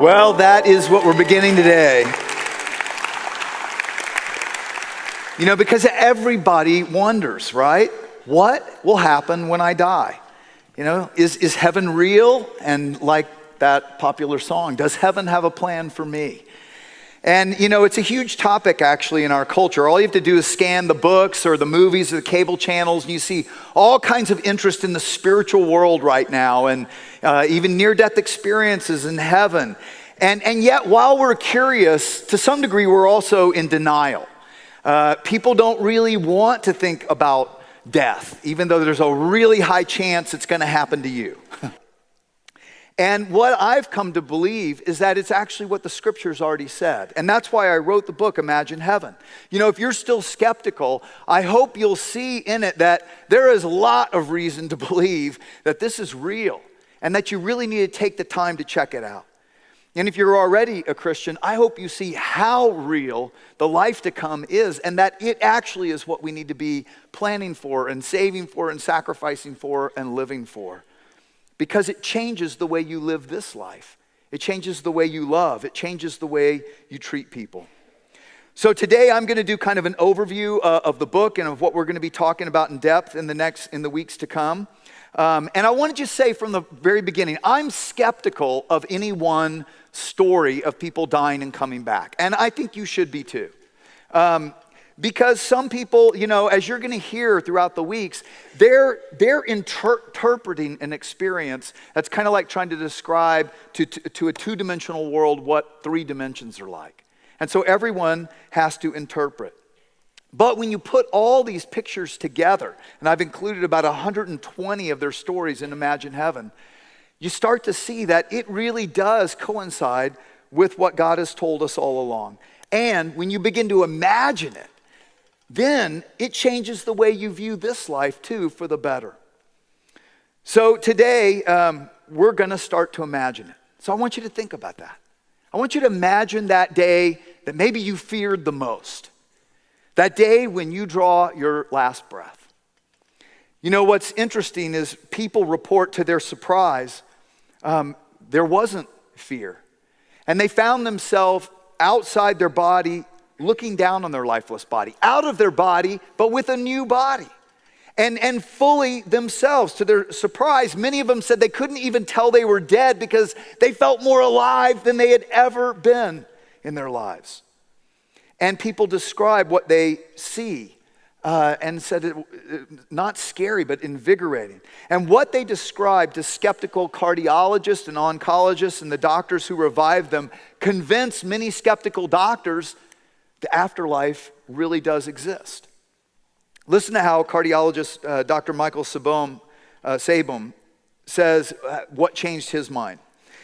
Well, that is what we're beginning today. You know, because everybody wonders, right? What will happen when I die? You know, is heaven real? And like that popular song, does heaven have a plan for me? And you know, it's a huge topic actually in our culture. All you have to do is scan the books or the movies or the cable channels, and you see all kinds of interest in the spiritual world right now, and even near-death experiences in heaven. And yet, while we're curious, to some degree, we're also in denial. People don't really want to think about death, even though there's a really high chance it's going to happen to you. And what I've come to believe is that it's actually what the scriptures already said. And that's why I wrote the book, Imagine Heaven. You know, if you're still skeptical, I hope you'll see in it that there is a lot of reason to believe that this is real and that you really need to take the time to check it out. And if you're already a Christian, I hope you see how real the life to come is, and that it actually is what we need to be planning for and saving for and sacrificing for and living for. Because it changes the way you live this life. It changes the way you love. It changes the way you treat people. So today I'm going to do kind of an overview of the book and of what we're going to be talking about in depth in the weeks to come. And I want to just say from the very beginning, I'm skeptical of any one story of people dying and coming back. And I think you should be too. Because some people, you know, as you're going to hear throughout the weeks, they're interpreting an experience that's kind of like trying to describe to a two-dimensional world what three dimensions are like. And so everyone has to interpret. But when you put all these pictures together, and I've included about 120 of their stories in Imagine Heaven, you start to see that it really does coincide with what God has told us all along. And when you begin to imagine it, then it changes the way you view this life too for the better. So today, we're going to start to imagine it. So I want you to think about that. I want you to imagine that day that maybe you feared the most. That day when you draw your last breath. You know, what's interesting is people report to their surprise, there wasn't fear. And they found themselves outside their body, looking down on their lifeless body, out of their body, but with a new body. And fully themselves. To their surprise, many of them said they couldn't even tell they were dead because they felt more alive than they had ever been in their lives. And people describe what they see and said it not scary, but invigorating. And what they described to skeptical cardiologists and oncologists and the doctors who revived them convinced many skeptical doctors the afterlife really does exist. Listen to how cardiologist Dr. Michael Sabom says what changed his mind.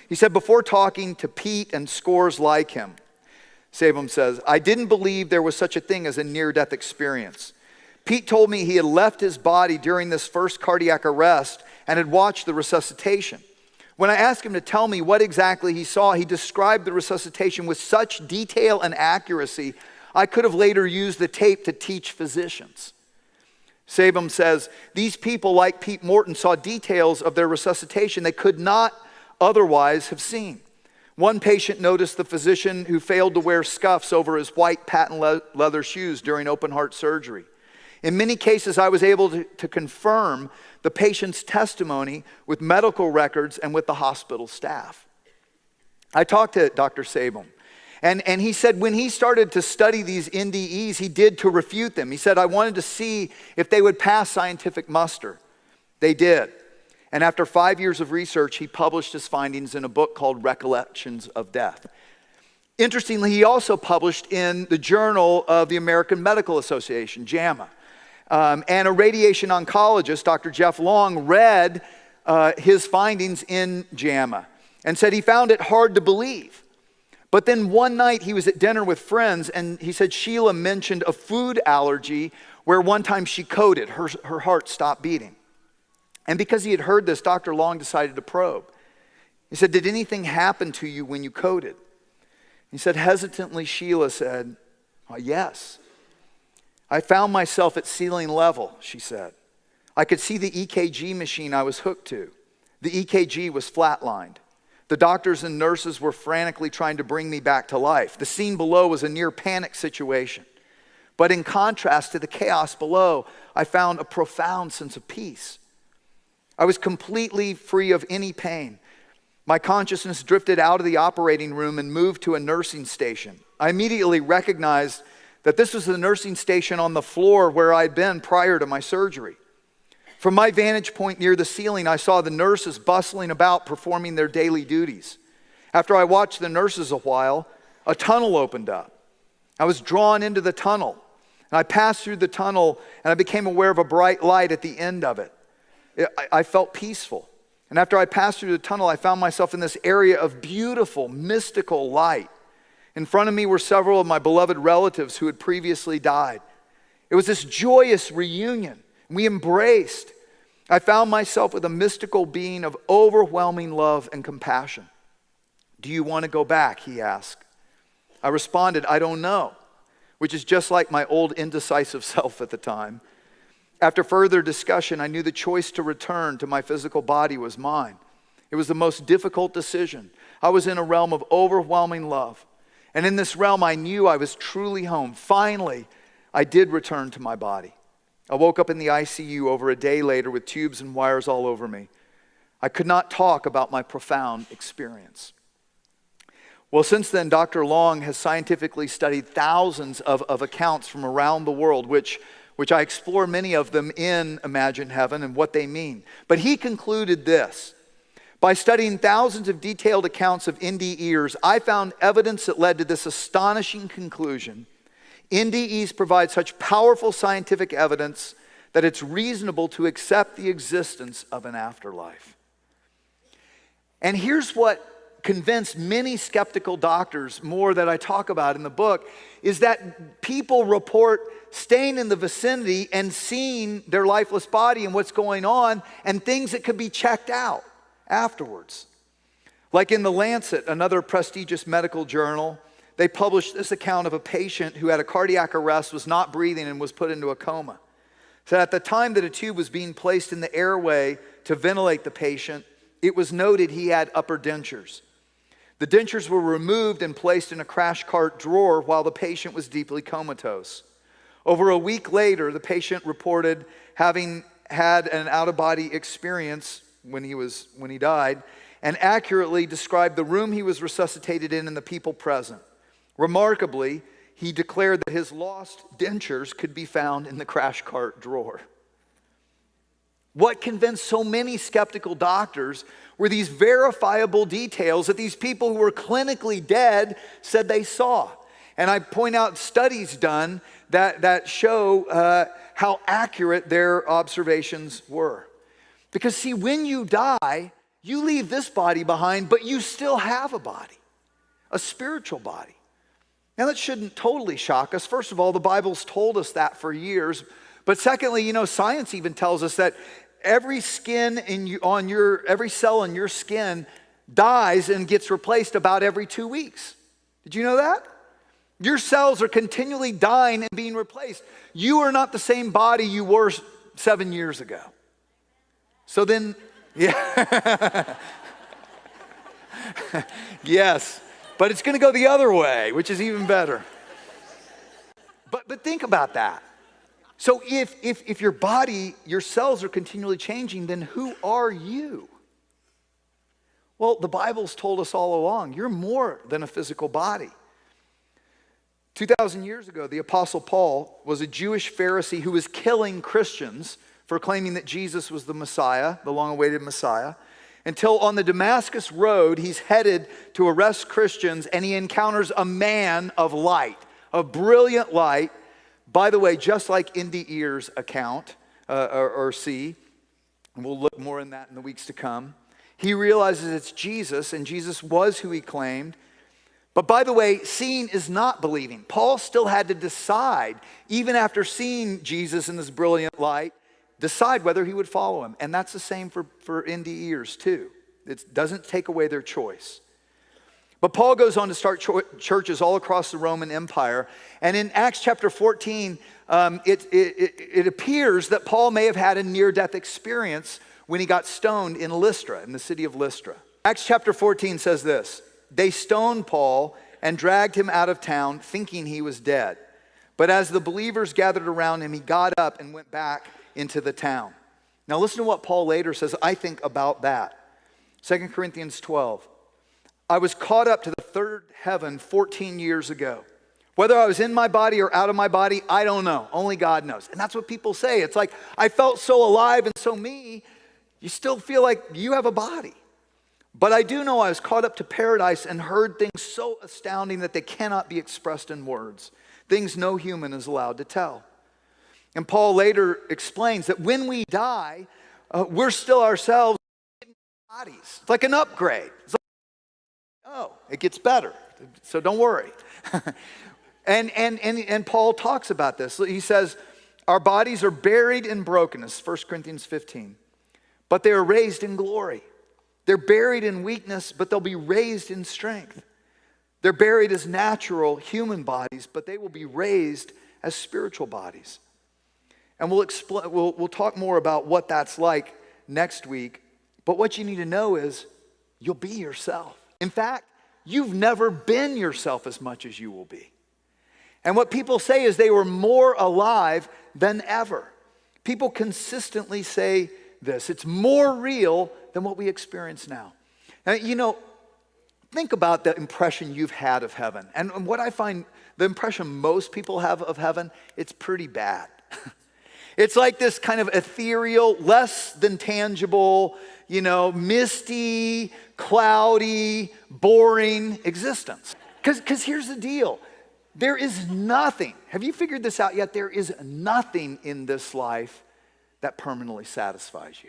He said, before talking to Pete and scores like him, Sabom says, I didn't believe there was such a thing as a near-death experience. Pete told me he had left his body during this first cardiac arrest and had watched the resuscitation. When I asked him to tell me what exactly he saw, he described the resuscitation with such detail and accuracy, I could have later used the tape to teach physicians. Sabom says, these people like Pete Morton saw details of their resuscitation they could not otherwise have seen. One patient noticed the physician who failed to wear scuffs over his white patent leather shoes during open heart surgery. In many cases, I was able to confirm the patient's testimony with medical records and with the hospital staff. I talked to Dr. Sabom, and he said when he started to study these NDEs, he did to refute them. He said, I wanted to see if they would pass scientific muster. They did. And after 5 years of research, he published his findings in a book called Recollections of Death. Interestingly, he also published in the Journal of the American Medical Association, JAMA. And a radiation oncologist, Dr. Jeff Long, read his findings in JAMA and said he found it hard to believe. But then one night he was at dinner with friends and he said Sheila mentioned a food allergy where one time she coded, her heart stopped beating. And because he had heard this, Dr. Long decided to probe. He said, did anything happen to you when you coded? He said, hesitantly, Sheila said, yes. I found myself at ceiling level, she said. I could see the EKG machine I was hooked to. The EKG was flatlined. The doctors and nurses were frantically trying to bring me back to life. The scene below was a near panic situation. But in contrast to the chaos below, I found a profound sense of peace. I was completely free of any pain. My consciousness drifted out of the operating room and moved to a nursing station. I immediately recognized that this was the nursing station on the floor where I'd been prior to my surgery. From my vantage point near the ceiling, I saw the nurses bustling about performing their daily duties. After I watched the nurses a while, a tunnel opened up. I was drawn into the tunnel, and I passed through the tunnel, and I became aware of a bright light at the end of it. I felt peaceful. And after I passed through the tunnel, I found myself in this area of beautiful, mystical light. In front of me were several of my beloved relatives who had previously died. It was this joyous reunion. We embraced. I found myself with a mystical being of overwhelming love and compassion. "Do you want to go back?" he asked. I responded, "I don't know," which is just like my old indecisive self at the time. After further discussion, I knew the choice to return to my physical body was mine. It was the most difficult decision. I was in a realm of overwhelming love. And in this realm, I knew I was truly home. Finally, I did return to my body. I woke up in the ICU over a day later with tubes and wires all over me. I could not talk about my profound experience. Well, since then, Dr. Long has scientifically studied thousands of accounts from around the world, which I explore many of them in Imagine Heaven and what they mean. But he concluded this: by studying thousands of detailed accounts of NDEers, I found evidence that led to this astonishing conclusion. NDEs provide such powerful scientific evidence that it's reasonable to accept the existence of an afterlife. And here's what convinced many skeptical doctors more that I talk about in the book, is that people report staying in the vicinity and seeing their lifeless body and what's going on and things that could be checked out afterwards. Like in The Lancet, another prestigious medical journal, they published this account of a patient who had a cardiac arrest, was not breathing, and was put into a coma. So at the time that a tube was being placed in the airway to ventilate the patient, it was noted he had upper dentures. The dentures were removed and placed in a crash cart drawer while the patient was deeply comatose. Over a week later, the patient reported having had an out-of-body experience when he died, and accurately described the room he was resuscitated in and the people present. Remarkably, he declared that his lost dentures could be found in the crash cart drawer. What convinced so many skeptical doctors were these verifiable details that these people who were clinically dead said they saw. And I point out studies done that show how accurate their observations were. Because see, when you die, you leave this body behind, but you still have a body, a spiritual body. Now that shouldn't totally shock us. First of all, the Bible's told us that for years. But secondly, science even tells us that every every cell in your skin dies and gets replaced about every 2 weeks. Did you know that? Your cells are continually dying and being replaced. You are not the same body you were 7 years ago. So then, yeah. Yes, but it's going to go the other way, which is even better. But think about that. So if your body, your cells are continually changing, then who are you? Well, the Bible's told us all along, you're more than a physical body. 2,000 years ago, the Apostle Paul was a Jewish Pharisee who was killing Christians for claiming that Jesus was the Messiah, the long-awaited Messiah, until on the Damascus road, he's headed to arrest Christians, and he encounters a man of light, of brilliant light. By the way, just like NDEer's account, or see, and we'll look more in that in the weeks to come, he realizes it's Jesus, and Jesus was who he claimed. But by the way, seeing is not believing. Paul still had to decide, even after seeing Jesus in this brilliant light, decide whether he would follow him. And that's the same for NDEers too. It doesn't take away their choice. But Paul goes on to start churches all across the Roman Empire. And in Acts chapter 14, it appears that Paul may have had a near-death experience when he got stoned in Lystra, in the city of Lystra. Acts chapter 14 says this: they stoned Paul and dragged him out of town, thinking he was dead. But as the believers gathered around him, he got up and went back into the town. Now listen to what Paul later says, I think, about that. 2 Corinthians 12. I was caught up to the third heaven 14 years ago. Whether I was in my body or out of my body, I don't know. Only God knows. And that's what people say. It's like, I felt so alive and so me. You still feel like you have a body. But I do know I was caught up to paradise and heard things so astounding that they cannot be expressed in words. Things no human is allowed to tell. And Paul later explains that when we die, we're still ourselves in bodies. It's like an upgrade. It's like, oh, it gets better. So don't worry. And Paul talks about this. He says, our bodies are buried in brokenness, 1 Corinthians 15, but they are raised in glory. They're buried in weakness, but they'll be raised in strength. They're buried as natural human bodies, but they will be raised as spiritual bodies. And we'll talk more about what that's like next week. But what you need to know is you'll be yourself. In fact, you've never been yourself as much as you will be. And what people say is they were more alive than ever. People consistently say this. It's more real than what we experience now. Now, think about the impression you've had of heaven. And what I find, the impression most people have of heaven, it's pretty bad. It's like this kind of ethereal, less than tangible, misty, cloudy, boring existence. Because here's the deal. There is nothing, have you figured this out yet? There is nothing in this life that permanently satisfies you.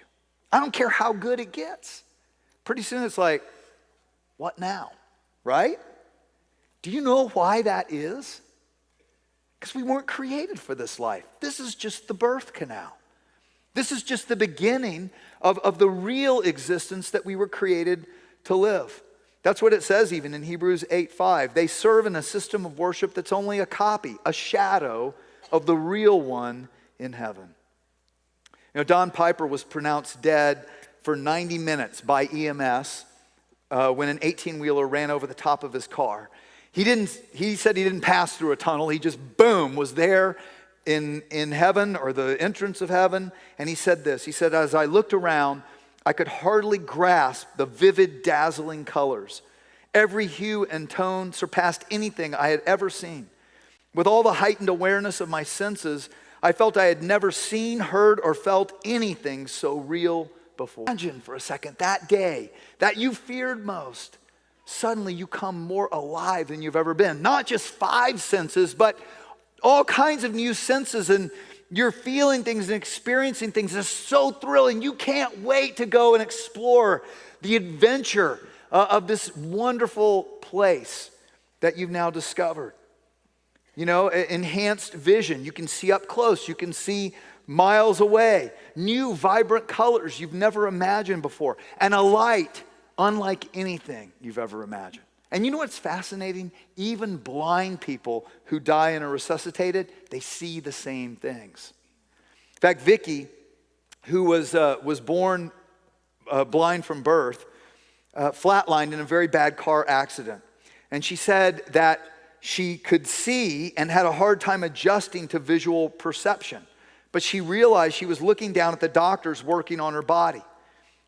I don't care how good it gets. Pretty soon it's like, what now? Right? Do you know why that is? Because we weren't created for this life. This is just the birth canal. This is just the beginning of the real existence that we were created to live. That's what it says even in Hebrews 8:5. They serve in a system of worship that's only a copy, a shadow of the real one in heaven. Don Piper was pronounced dead for 90 minutes by EMS when an 18-wheeler ran over the top of his car. He said he didn't pass through a tunnel. He just, boom, was there in heaven, or the entrance of heaven. And he said this. He said, as I looked around, I could hardly grasp the vivid, dazzling colors. Every hue and tone surpassed anything I had ever seen. With all the heightened awareness of my senses, I felt I had never seen, heard, or felt anything so real before. Imagine for a second that day that you feared most. Suddenly you come more alive than you've ever been. Not just 5 senses, but all kinds of new senses, and you're feeling things and experiencing things. It's so thrilling. You can't wait to go and explore the adventure of this wonderful place that you've now discovered. Enhanced vision. You can see up close. You can see miles away. New, vibrant colors you've never imagined before. And a light unlike anything you've ever imagined. And you know what's fascinating? Even blind people who die and are resuscitated, they see the same things. In fact, Vicky, who was born blind from birth, flatlined in a very bad car accident. And she said that she could see and had a hard time adjusting to visual perception. But she realized she was looking down at the doctors working on her body.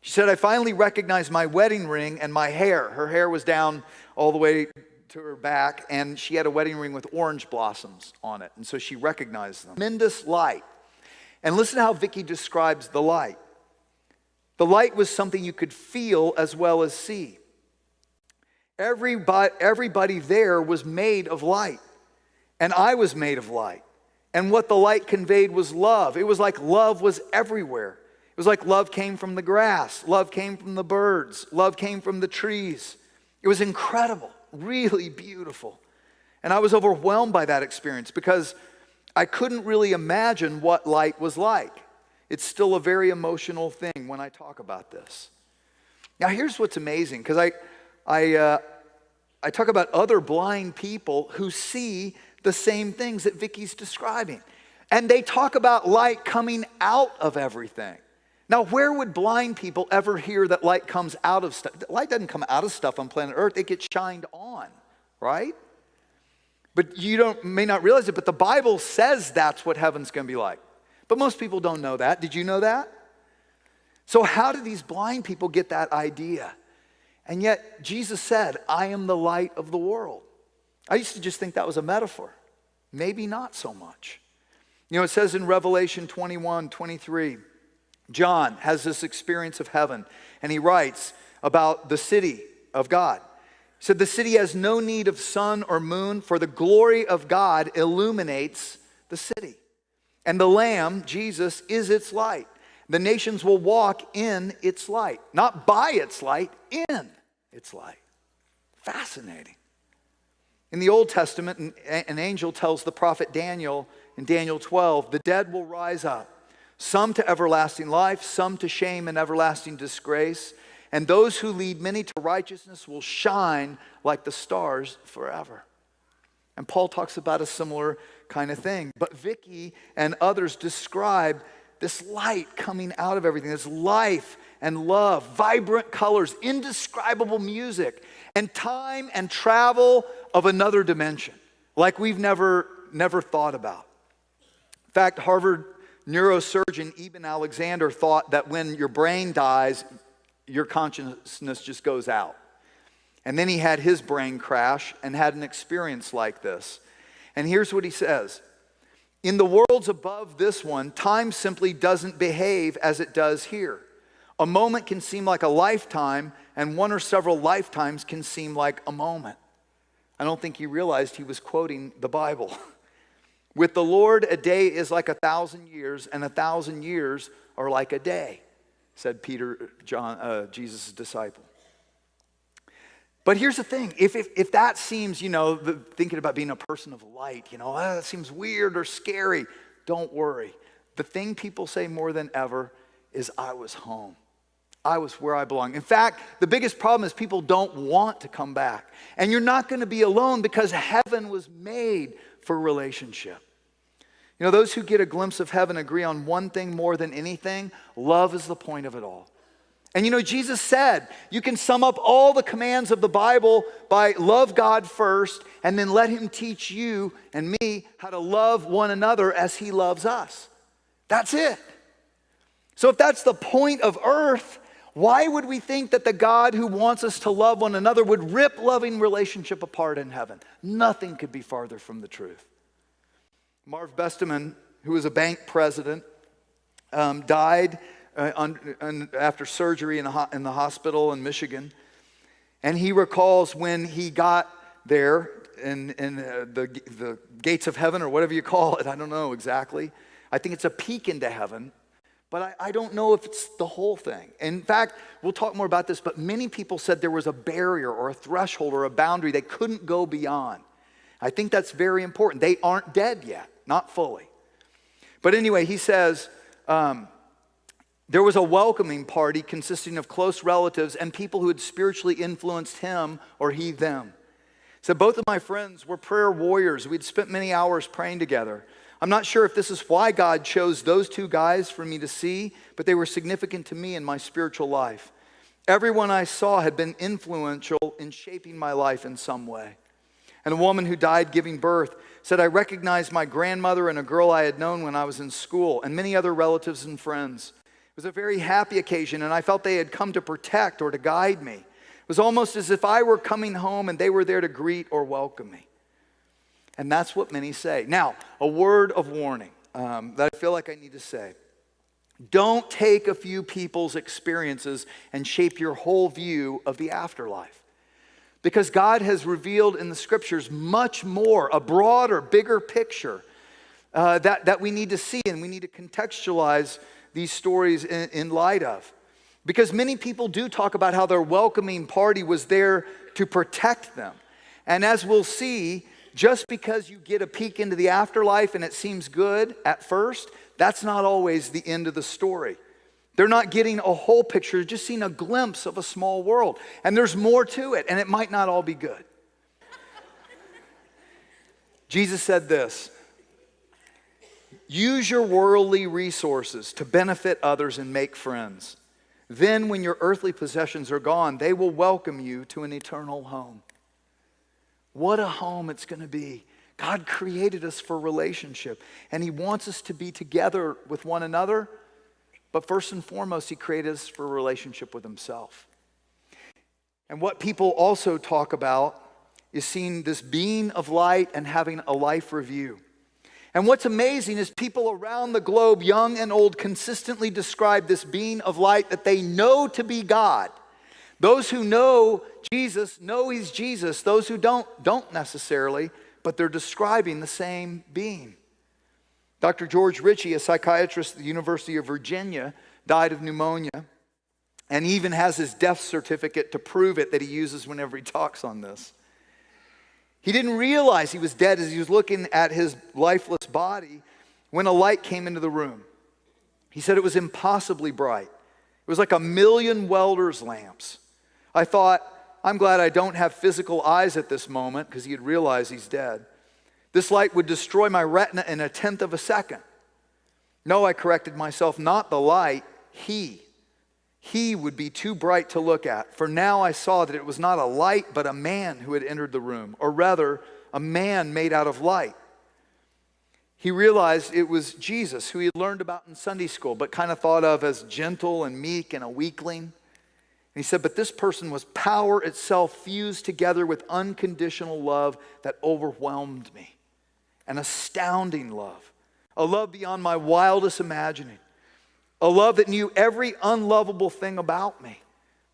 She said, I finally recognized my wedding ring and my hair. Her hair was down all the way to her back, and she had a wedding ring with orange blossoms on it. And so she recognized them. Tremendous light. And listen to how Vicky describes the light. The light was something you could feel as well as see. Everybody there was made of light. And I was made of light. And what the light conveyed was love. It was like love was everywhere. It was like love came from the grass. Love came from the birds. Love came from the trees. It was incredible, really beautiful. And I was overwhelmed by that experience because I couldn't really imagine what light was like. It's still a very emotional thing when I talk about this. Now here's what's amazing, because I talk about other blind people who see the same things that Vicky's describing. And they talk about light coming out of everything. Now, where would blind people ever hear that light comes out of stuff? Light doesn't come out of stuff on planet Earth. It gets shined on, right? But you may not realize it, but the Bible says that's what heaven's going to be like. But most people don't know that. Did you know that? So how did these blind people get that idea? And yet, Jesus said, I am the light of the world. I used to just think that was a metaphor. Maybe not so much. You know, it says in Revelation 21:23, John has this experience of heaven, and he writes about the city of God. He said, the city has no need of sun or moon, for the glory of God illuminates the city. And the Lamb, Jesus, is its light. The nations will walk in its light. Not by its light, in its light. Fascinating. In the Old Testament, an angel tells the prophet Daniel in Daniel 12, the dead will rise up. Some to everlasting life, some to shame and everlasting disgrace. And those who lead many to righteousness will shine like the stars forever. And Paul talks about a similar kind of thing. But Vicky and others describe this light coming out of everything, this life and love, vibrant colors, indescribable music, and time and travel of another dimension, like we've never thought about. In fact, Harvard neurosurgeon Eben Alexander thought that when your brain dies, your consciousness just goes out. And then he had his brain crash and had an experience like this. And here's what he says. In the worlds above this one, time simply doesn't behave as it does here. A moment can seem like a lifetime, and one or several lifetimes can seem like a moment. I don't think he realized he was quoting the Bible. With the Lord, a day is like 1,000 years, and 1,000 years are like a day, said Peter, Jesus' disciple. But here's the thing, if that seems, thinking about being a person of light, that seems weird or scary, don't worry. The thing people say more than ever is, I was home. I was where I belong. In fact, the biggest problem is people don't want to come back. And you're not going to be alone because heaven was made for relationship. Those who get a glimpse of heaven agree on one thing more than anything. Love is the point of it all. And Jesus said, you can sum up all the commands of the Bible by love God first and then let him teach you and me how to love one another as he loves us. That's it. So if that's the point of earth, why would we think that the God who wants us to love one another would rip loving relationship apart in heaven? Nothing could be farther from the truth. Marv Besteman, who was a bank president, died after surgery in the hospital in Michigan. And he recalls when he got there in the gates of heaven, or whatever you call it, I don't know exactly. I think it's a peek into heaven, but I don't know if it's the whole thing. In fact, we'll talk more about this, but many people said there was a barrier or a threshold or a boundary they couldn't go beyond. I think that's very important. They aren't dead yet, not fully. But anyway, he says, there was a welcoming party consisting of close relatives and people who had spiritually influenced him or he them. So both of my friends were prayer warriors. We'd spent many hours praying together. I'm not sure if this is why God chose those two guys for me to see, but they were significant to me in my spiritual life. Everyone I saw had been influential in shaping my life in some way. And a woman who died giving birth said, I recognized my grandmother and a girl I had known when I was in school, and many other relatives and friends. It was a very happy occasion, and I felt they had come to protect or to guide me. It was almost as if I were coming home and they were there to greet or welcome me. And that's what many say. Now, a word of warning that I feel like I need to say. Don't take a few people's experiences and shape your whole view of the afterlife. Because God has revealed in the scriptures much more, a broader, bigger picture that we need to see, and we need to contextualize these stories in light of. Because many people do talk about how their welcoming party was there to protect them. And as we'll see, just because you get a peek into the afterlife and it seems good at first, that's not always the end of the story. They're not getting a whole picture, just seeing a glimpse of a small world. And there's more to it, and it might not all be good. Jesus said this, Use your worldly resources to benefit others and make friends. Then when your earthly possessions are gone, they will welcome you to an eternal home. What a home it's going to be. God created us for relationship, and He wants us to be together with one another. But first and foremost, He created us for a relationship with Himself. And what people also talk about is seeing this being of light and having a life review. And what's amazing is people around the globe, young and old, consistently describe this being of light that they know to be God. Those who know Jesus know He's Jesus. Those who don't necessarily, but they're describing the same being. Dr. George Ritchie, a psychiatrist at the University of Virginia, died of pneumonia, and even has his death certificate to prove it that he uses whenever he talks on this. He didn't realize he was dead as he was looking at his lifeless body when a light came into the room. He said it was impossibly bright. It was like 1,000,000 welders' lamps. I thought, I'm glad I don't have physical eyes at this moment, because he had realized he's dead. This light would destroy my retina in 1/10 of a second. No, I corrected myself, not the light, He. He would be too bright to look at, for now I saw that it was not a light, but a man who had entered the room, or rather, a man made out of light. He realized it was Jesus, who he had learned about in Sunday school, but kind of thought of as gentle and meek and a weakling. And he said, but this person was power itself fused together with unconditional love that overwhelmed me. An astounding love, a love beyond my wildest imagining. A love that knew every unlovable thing about me.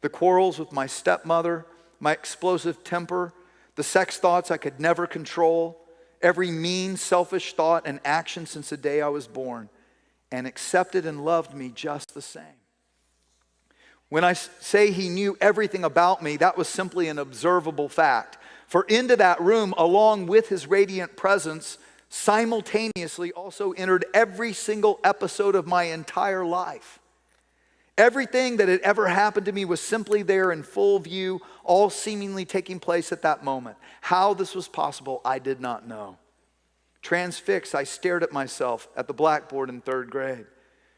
The quarrels with my stepmother, my explosive temper, the sex thoughts I could never control, every mean, selfish thought and action since the day I was born, and accepted and loved me just the same. When I say He knew everything about me, that was simply an observable fact. For into that room, along with His radiant presence, simultaneously also entered every single episode of my entire life. Everything that had ever happened to me was simply there in full view, all seemingly taking place at that moment. How this was possible, I did not know. Transfixed, I stared at myself at the blackboard in 3rd grade,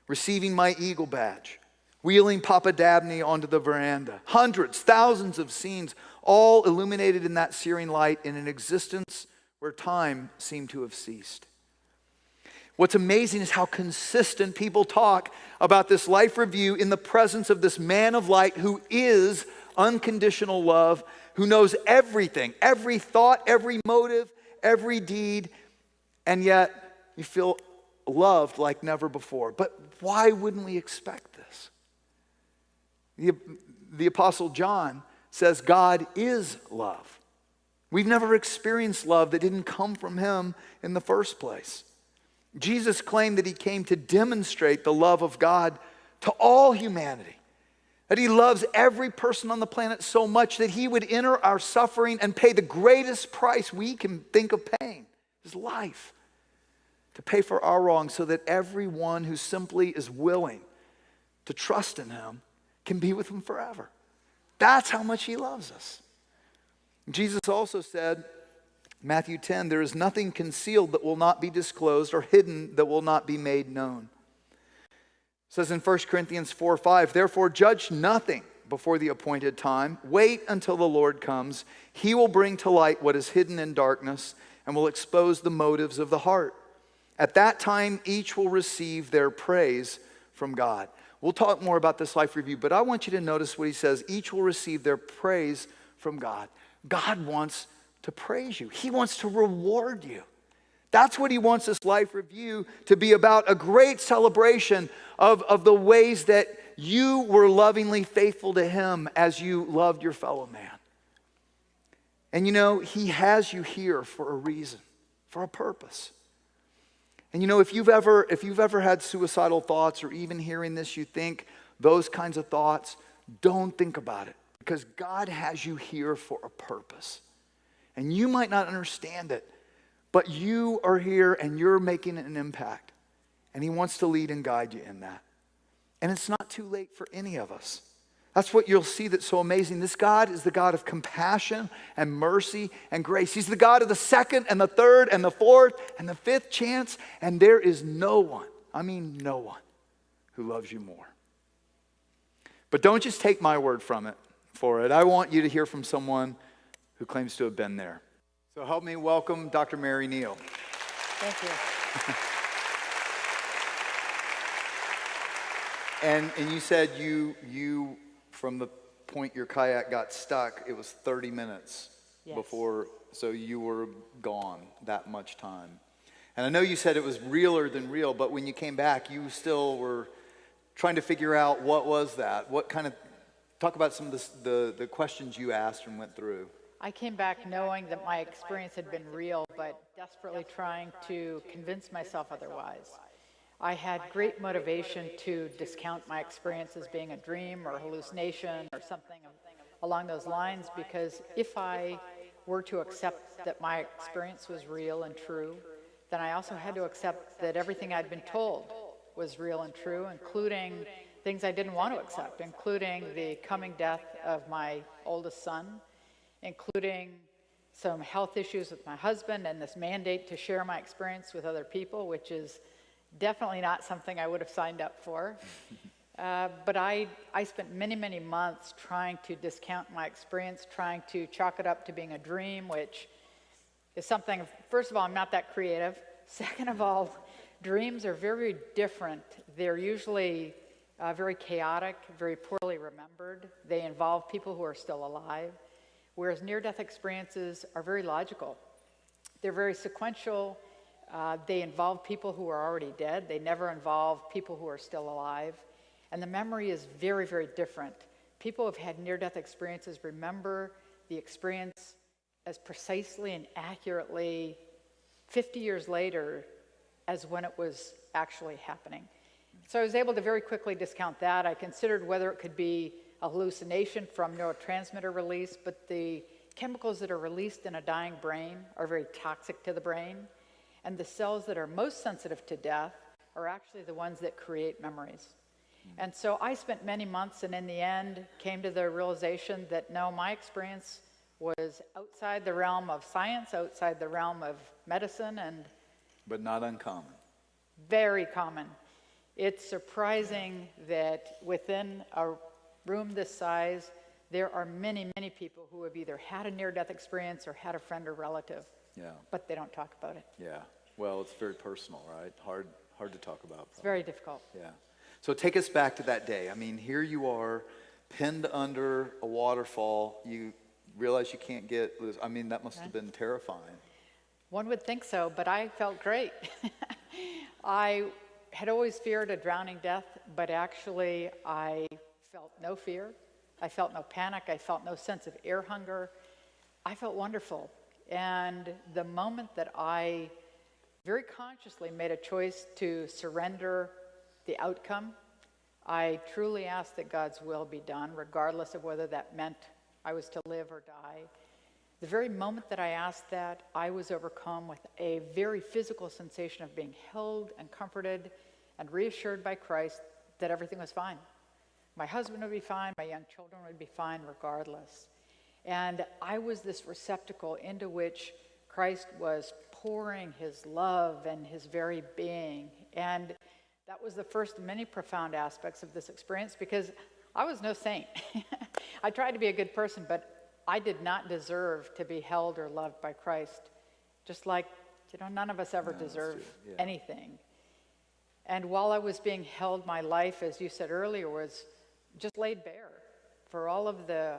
receiving my Eagle badge, wheeling Papa Dabney onto the veranda. Hundreds, thousands of scenes, all illuminated in that searing light in an existence where time seemed to have ceased. What's amazing is how consistent people talk about this life review in the presence of this man of light who is unconditional love, who knows everything, every thought, every motive, every deed, and yet you feel loved like never before. But why wouldn't we expect this? The Apostle John says God is love. We've never experienced love that didn't come from Him in the first place. Jesus claimed that He came to demonstrate the love of God to all humanity. That He loves every person on the planet so much that He would enter our suffering and pay the greatest price we can think of paying, His life, to pay for our wrongs so that everyone who simply is willing to trust in Him can be with Him forever. That's how much He loves us. Jesus also said, Matthew 10, there is nothing concealed that will not be disclosed or hidden that will not be made known. It says in 1 Corinthians 4:5, therefore judge nothing before the appointed time. Wait until the Lord comes. He will bring to light what is hidden in darkness and will expose the motives of the heart. At that time, each will receive their praise from God. We'll talk more about this life review, but I want you to notice what he says. Each will receive their praise from God. God wants to praise you. He wants to reward you. That's what He wants this life review to be about, a great celebration of the ways that you were lovingly faithful to Him as you loved your fellow man. And you know, He has you here for a reason, for a purpose. And you know, if you've ever had suicidal thoughts, or even hearing this, you think those kinds of thoughts, don't think about it. Because God has you here for a purpose. And you might not understand it, but you are here and you're making an impact. And He wants to lead and guide you in that. And it's not too late for any of us. That's what you'll see that's so amazing. This God is the God of compassion and mercy and grace. He's the God of the second and the third and the fourth and the fifth chance. And there is no one, I mean no one, who loves you more. But don't just take my word for it. I want you to hear from someone who claims to have been there. So help me welcome Dr. Mary Neal. Thank you. And you said you from the point your kayak got stuck, it was 30 minutes before, so you were gone that much time. And I know you said it was realer than real, but when you came back, you still were trying to figure out what was that? What kind of, talk about some of the questions you asked and went through. I came back knowing that my experience had been real, but desperately trying to convince myself otherwise. I had great motivation to discount my experience as being a dream or a hallucination or something along those lines, because if I were to accept that my experience was real and true, then I also had to accept that everything I'd been told was real and true, including things I didn't want to accept, including the coming death of my oldest son, including some health issues with my husband, and this mandate to share my experience with other people, which is definitely not something I would have signed up for. But I spent many, many months trying to discount my experience, trying to chalk it up to being a dream, which is something, first of all, I'm not that creative. Second of all, dreams are very different. They're usually very chaotic, very poorly remembered. They involve people who are still alive, whereas near-death experiences are very logical. They're very sequential. They involve people who are already dead. They never involve people who are still alive. And the memory is very, very different. People who have had near-death experiences remember the experience as precisely and accurately 50 years later as when it was actually happening. So I was able to very quickly discount that. I considered whether it could be a hallucination from neurotransmitter release, but the chemicals that are released in a dying brain are very toxic to the brain. And the cells that are most sensitive to death are actually the ones that create memories. And so I spent many months, and in the end came to the realization that no, my experience was outside the realm of science, outside the realm of medicine, and but not uncommon. Very common. It's surprising that within a room this size, there are many, many people who have either had a near-death experience or had a friend or relative. Yeah. But they don't talk about it. Yeah. Well, it's very personal, right? Hard to talk about. It's very difficult. Yeah. So take us back to that day. I mean, here you are, pinned under a waterfall. You realize you can't get loose. I mean, that must have been terrifying. One would think so, but I felt great. I had always feared a drowning death, but actually I felt no fear. I felt no panic. I felt no sense of air hunger. I felt wonderful. And the moment that I very consciously made a choice to surrender the outcome, I truly asked that God's will be done, regardless of whether that meant I was to live or die. The very moment that I asked that, I was overcome with a very physical sensation of being held and comforted and reassured by Christ that everything was fine. My husband would be fine, my young children would be fine regardless. And I was this receptacle into which Christ was pouring his love and his very being. And that was the first of many profound aspects of this experience, because I was no saint. I tried to be a good person, but I did not deserve to be held or loved by Christ. Just like, none of us ever deserve anything. And while I was being held, my life, as you said earlier, was just laid bare for all of the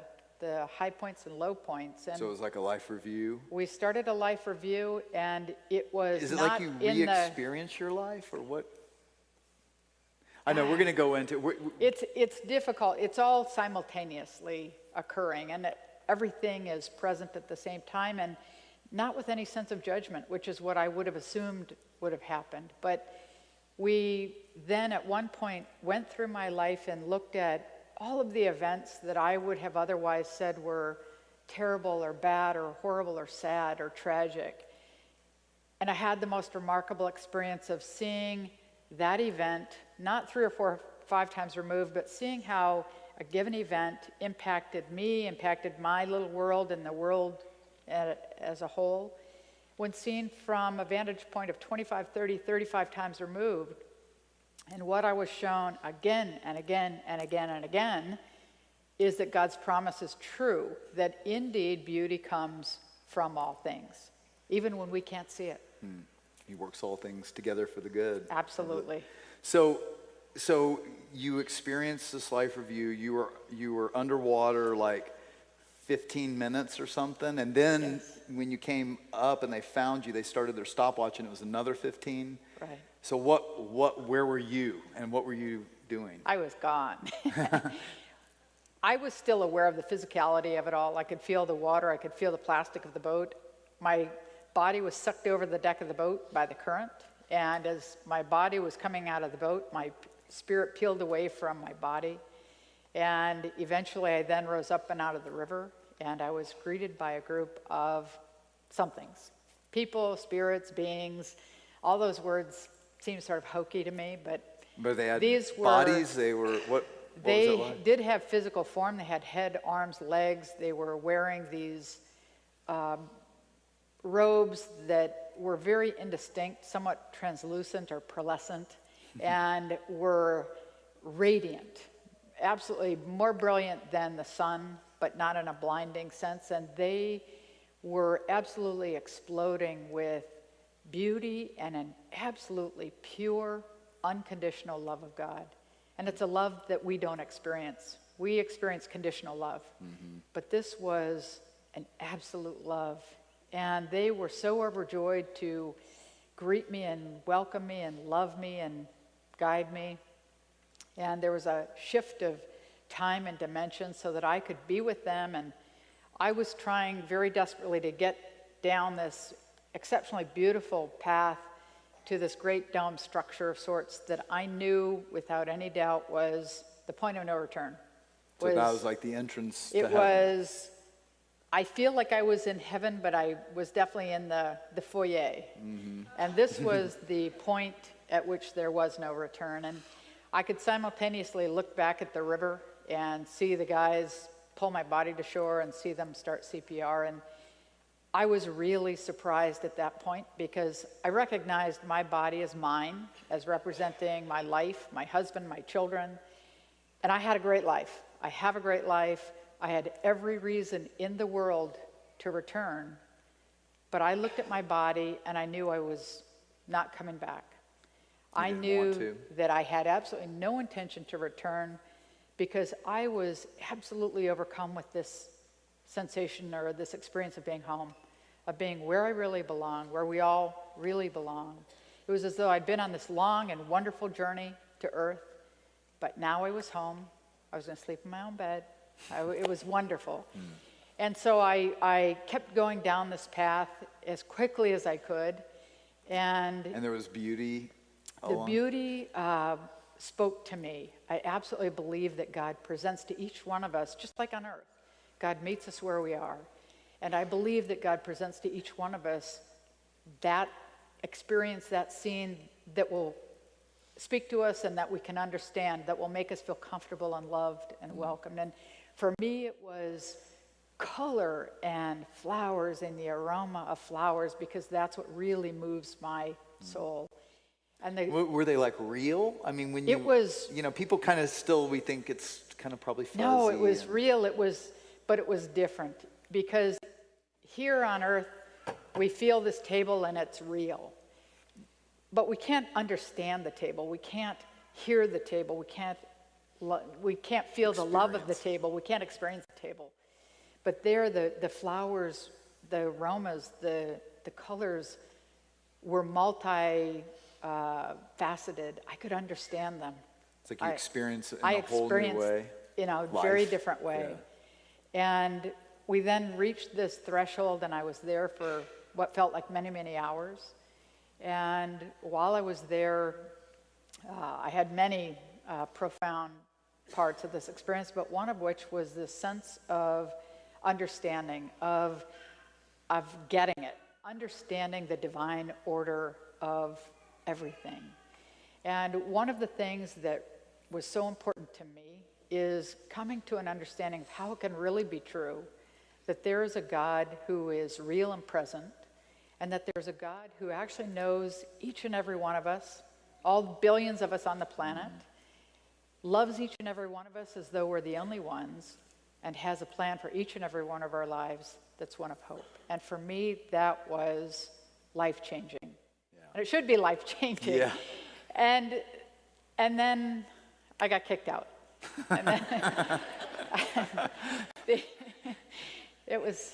high points and low points. And so it was like a life review? We started a life review, and it was Is it not like you re-experience your life, or what? I know, we're going to go into It's difficult. It's all simultaneously occurring, and everything is present at the same time, and not with any sense of judgment, which is what I would have assumed would have happened. But we then at one point went through my life and looked at all of the events that I would have otherwise said were terrible or bad or horrible or sad or tragic. And I had the most remarkable experience of seeing that event, not 3 or 4 or 5 times removed, but seeing how a given event impacted me, impacted my little world and the world as a whole, when seen from a vantage point of 25, 30, 35 times removed. And what I was shown again and again and again and again is that God's promise is true, that indeed beauty comes from all things, even when we can't see it. He works all things together for the good. Absolutely. So you experienced this life review. You were underwater like 15 minutes or something, and then Yes. when you came up and they found you, they started their stopwatch, and it was another 15. Right. So where were you, and what were you doing? I was gone. I was still aware of the physicality of it all. I could feel the water. I could feel the plastic of the boat. My body was sucked over the deck of the boat by the current. And as my body was coming out of the boat, my spirit peeled away from my body. And eventually I then rose up and out of the river. And I was greeted by a group of somethings. People, spirits, beings. All those words seem sort of hokey to me, but They had these were bodies. They were what? They was it like? did have physical form. They had head, arms, legs. They were wearing these robes that were very indistinct, somewhat translucent or pearlescent, and were radiant, absolutely more brilliant than the sun, but not in a blinding sense. And they were absolutely exploding with beauty and an absolutely pure, unconditional love of God. And it's a love that we don't experience. We experience conditional love. But this was an absolute love. And they were so overjoyed to greet me and welcome me and love me and guide me. And there was a shift of time and dimension so that I could be with them. And I was trying very desperately to get down this exceptionally beautiful path to this great dome structure of sorts that I knew without any doubt was the point of no return. So that was like the entrance to It heaven. was, I feel like I was in heaven, but I was definitely in the foyer. And this was the point at which there was no return. And I could simultaneously look back at the river and see the guys pull my body to shore and see them start CPR. And I was really surprised at that point because I recognized my body as mine, as representing my life, my husband, my children. And I had a great life. I have a great life. I had every reason in the world to return. But I looked at my body and I knew I was not coming back. I knew that I had absolutely no intention to return because I was absolutely overcome with this sensation or this experience of being home, of being where I really belong, where we all really belong. It was as though I'd been on this long and wonderful journey to earth, but now I was home. I was going to sleep in my own bed. It was wonderful. And so I kept going down this path as quickly as I could. And there was beauty the beauty spoke to me. I absolutely believe that God presents to each one of us, just like on earth. God meets us where we are. And I believe that God presents to each one of us that experience, that scene that will speak to us and that we can understand, that will make us feel comfortable and loved and welcomed. And for me, it was color and flowers and the aroma of flowers, because that's what really moves my soul. And were they like real? I mean, when it was, people kind of still, we think it's kind of probably fuzzy. No, it was real. But it was different, because here on earth, we feel this table and it's real. But we can't understand the table. We can't hear the table. We can't feel the love of the table. We can't experience the table. But there, the flowers, the aromas, the colors were faceted. I could understand them. It's like you experience it in a whole new way. In a very different way. Yeah. And we then reached this threshold, and I was there for what felt like many, many hours. And while I was there, I had many profound parts of this experience, but one of which was this sense of understanding, of getting it, understanding the divine order of everything. And one of the things that was so important to me is coming to an understanding of how it can really be true that there is a God who is real and present, and that there's a God who actually knows each and every one of us, all billions of us on the planet, loves each and every one of us as though we're the only ones, and has a plan for each and every one of our lives that's one of hope. And for me, that was life-changing. Yeah. And it should be life-changing. Yeah. And then I got kicked out. And then it was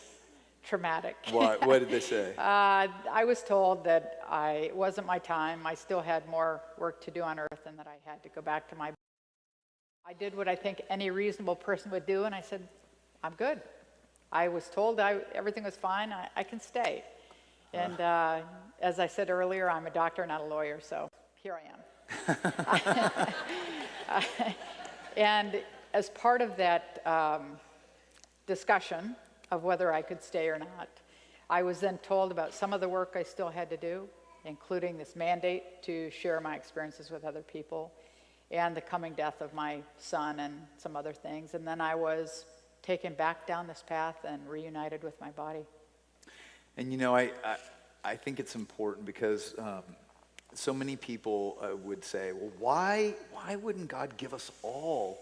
traumatic. What did they say? I was told that it wasn't my time. I still had more work to do on earth, and that I had to go back to my... I did what I think any reasonable person would do, and I said, I'm good. I was told everything was fine. I can stay. And as I said earlier, I'm a doctor, not a lawyer, so here I am. And as part of that discussion of whether I could stay or not, I was then told about some of the work I still had to do, including this mandate to share my experiences with other people, and the coming death of my son and some other things. And then I was taken back down this path and reunited with my body. And you know, I think it's important because so many people would say, well, why wouldn't God give us all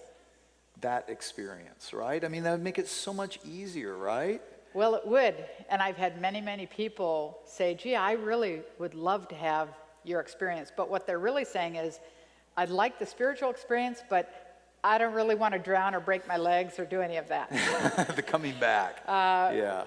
that experience, right? I mean, that would make it so much easier, right? Well, it would. And I've had many, many people say, gee, I really would love to have your experience. But what they're really saying is, I'd like the spiritual experience, but I don't really want to drown or break my legs or do any of that. The coming back. Yeah.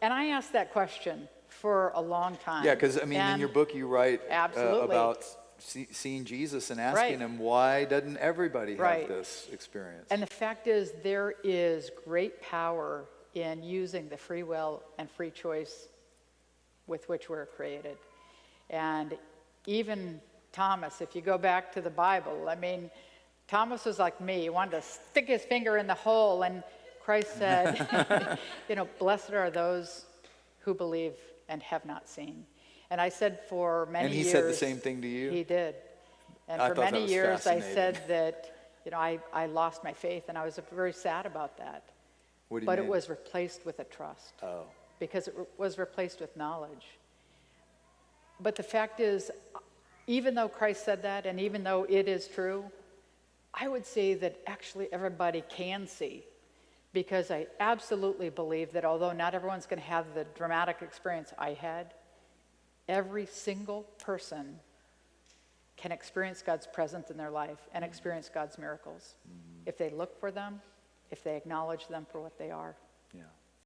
And I asked that question for a long time. Yeah, because, I mean, in your book you write absolutely. About seeing Jesus and asking him, why doesn't everybody have this experience? And the fact is, there is great power in using the free will and free choice with which we're created. And even Thomas, if you go back to the Bible, I mean, Thomas was like me. He wanted to stick his finger in the hole, and Christ said, you know, blessed are those who believe and have not seen. And I said for many years... And he said the same thing to you? He did. And for many years I said that, you know, I lost my faith, and I was very sad about that. What do you mean? But it was replaced with a trust. Oh. Because it was replaced with knowledge. But the fact is, even though Christ said that, and even though it is true, I would say that actually everybody can see, because I absolutely believe that although not everyone's going to have the dramatic experience I had, every single person can experience God's presence in their life and experience God's miracles if they look for them, if they acknowledge them for what they are. Yeah.